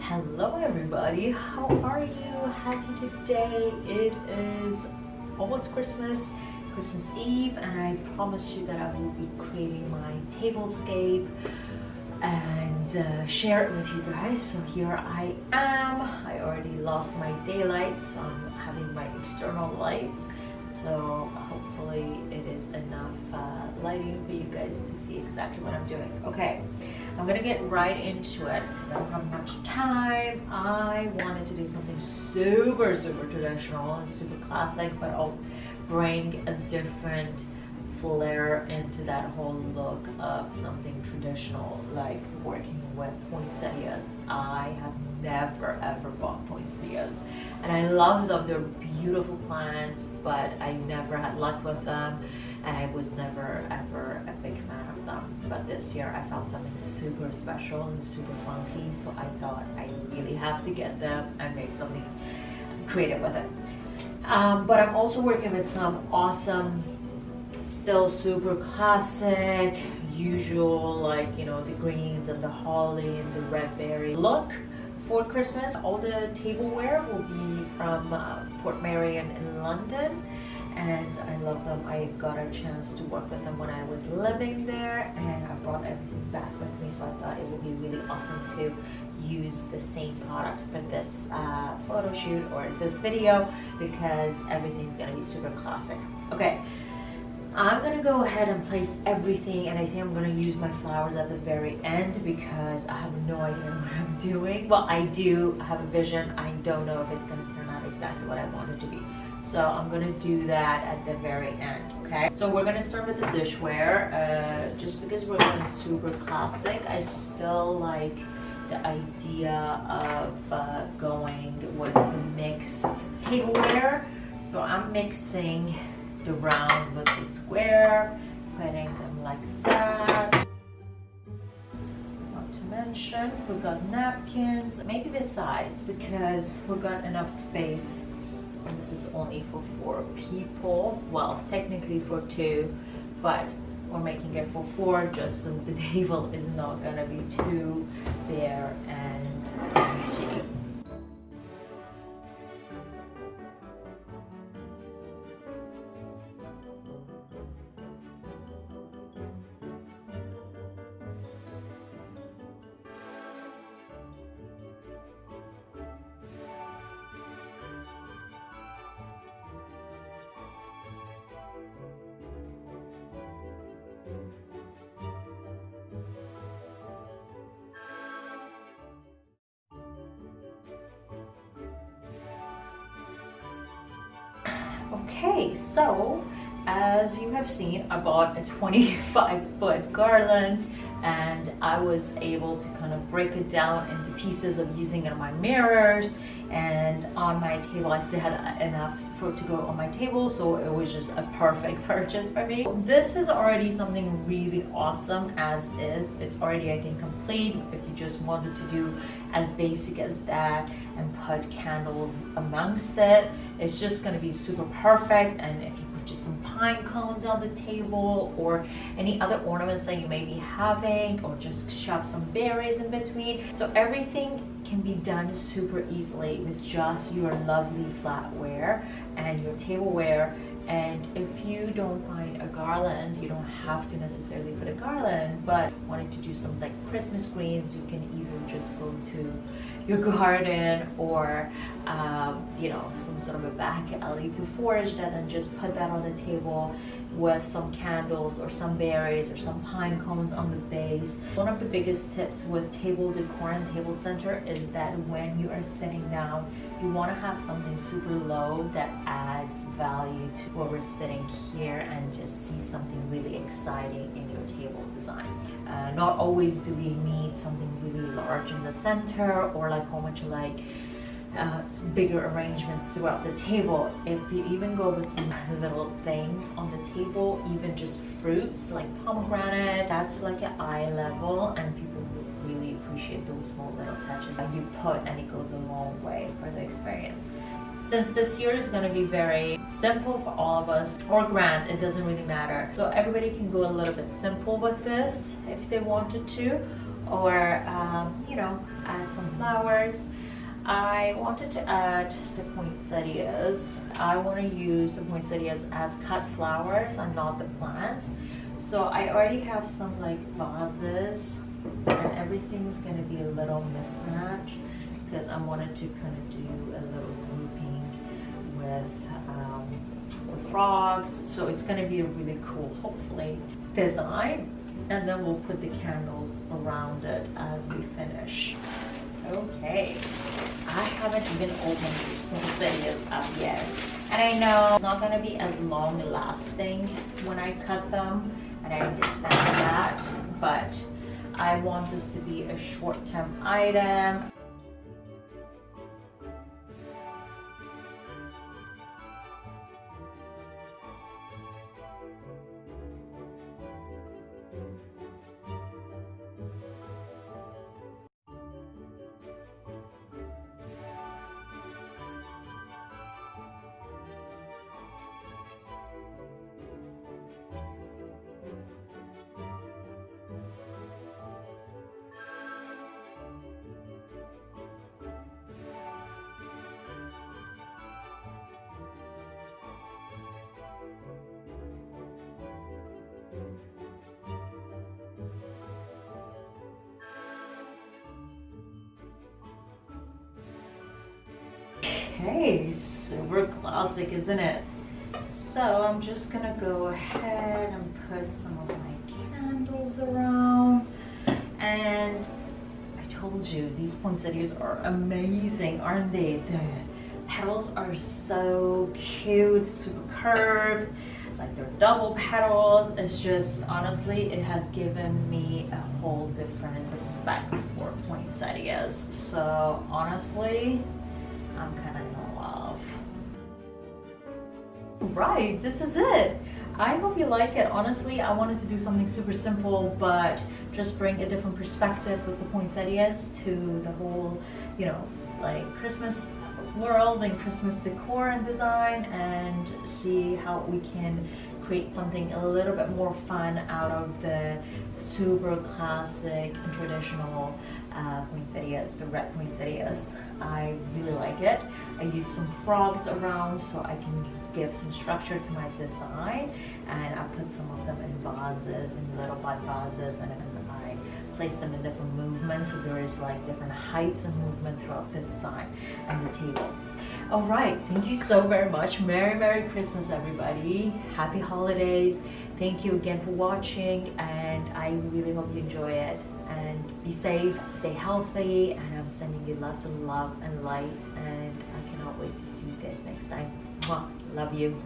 Hello everybody, how are you? Happy today. It is almost Christmas Eve, and I promise you that I will be creating my tablescape and share it with you guys. So here I am. I already lost my daylight, so I'm having my external lights. So hopefully it is enough lighting for you guys to see exactly what I'm doing. Okay, I'm gonna get right into it because I don't have much time. I wanted to do something super traditional and super classic, but I'll bring a different flair into that whole look of something traditional, like working with poinsettias. I have never ever bought poinsettias, and I love them. They're beautiful plants, but I never had luck with them, and I was never ever a big fan of them. But this year I found something super special and super funky, so I thought I really have to get them and make something creative with it. But I'm also working with some awesome, still super classic, usual, like, you know, the greens and the holly and the red berry look for Christmas. All the tableware will be from Port Marion in London, and I love them. I got a chance to work with them when I was living there, and I brought everything back with me, so I thought it would be really awesome to use the same products for this photo shoot or this video, because everything's gonna be super classic. Okay, I'm gonna go ahead and place everything, and I think I'm gonna use my flowers at the very end because I have no idea what I'm doing. Well, I do have a vision. I don't know if it's gonna turn out exactly what I want it to be. So I'm gonna do that at the very end, okay? So we're gonna start with the dishware. Just because we're going super classic, I still like the idea of going with the mixed tableware. So I'm mixing the round with the square, putting them like that. Not to mention, we've got napkins, maybe the sides, because we've got enough space. And this is only for 4 people. Well, technically for 2, but we're making it for 4 just so the table is not gonna be too bare and empty. Okay, so as you have seen, I bought a 25-foot garland, and I was able to kind of break it down into pieces of using it on my mirrors and on my table. I still had enough for it to go on my table, so it was just a perfect purchase for me. This is already something really awesome as is. It's already, I think, complete. If you just wanted to do as basic as that and put candles amongst it, it's just going to be super perfect. And if you put just some pine cones on the table or any other ornaments that you may be having, or just shove some berries in between, so everything can be done super easily with just your lovely flatware and your tableware. And if you don't find a garland, you don't have to necessarily put a garland, but wanting to do some like Christmas greens, you can either just go to your garden or you know, some sort of a back alley to forage that, and just put that on the table with some candles or some berries or some pine cones on the base. One of the biggest tips with table decor and table center is that when you are sitting down, you want to have something super low that adds value to where we're sitting here, and just see something really exciting in your table design. Not always do we need something really large in the center, or like how much like bigger arrangements throughout the table. If you even go with some little things on the table, even just fruits like pomegranate, that's like an eye level, and people really appreciate those small little touches you put, and it goes a long way for the experience. Since this year is going to be very simple for all of us, or grand, it doesn't really matter. So everybody can go a little bit simple with this if they wanted to, or you know, add some flowers. I wanted to add the poinsettias. I want to use the poinsettias as cut flowers and not the plants. So I already have some like vases, and everything's going to be a little mismatch because I wanted to kind of do a little grouping with the frogs. So it's going to be a really cool, hopefully, design. And then we'll put the candles around it as we finish. Okay, I haven't even opened these poinsettias up yet. And I know it's not gonna be as long lasting when I cut them, and I understand that, but I want this to be a short-term item. Okay, super classic, isn't it? So I'm just gonna go ahead and put some of my candles around. And I told you, these poinsettias are amazing, aren't they? The petals are so cute, super curved, like they're double petals. It's just, honestly, it has given me a whole different respect for poinsettias. So honestly, I'm kind of in love. Right, this is it. I hope you like it. Honestly, I wanted to do something super simple, but just bring a different perspective with the poinsettias to the whole, you know, like Christmas world and Christmas decor and design, and see how we can create something a little bit more fun out of the super classic and traditional poinsettias, the red poinsettias. I really like it. I used some frogs around so I can give some structure to my design, and I put some of them in vases, in little bud vases, and I placed them in different movements, so there is like different heights and movement throughout the design and the table. All right, thank you so very much. Merry Christmas, everybody. Happy holidays. Thank you again for watching, and I really hope you enjoy it. And be safe, stay healthy, and I'm sending you lots of love and light, and I cannot wait to see you guys next time. Mwah. Love you.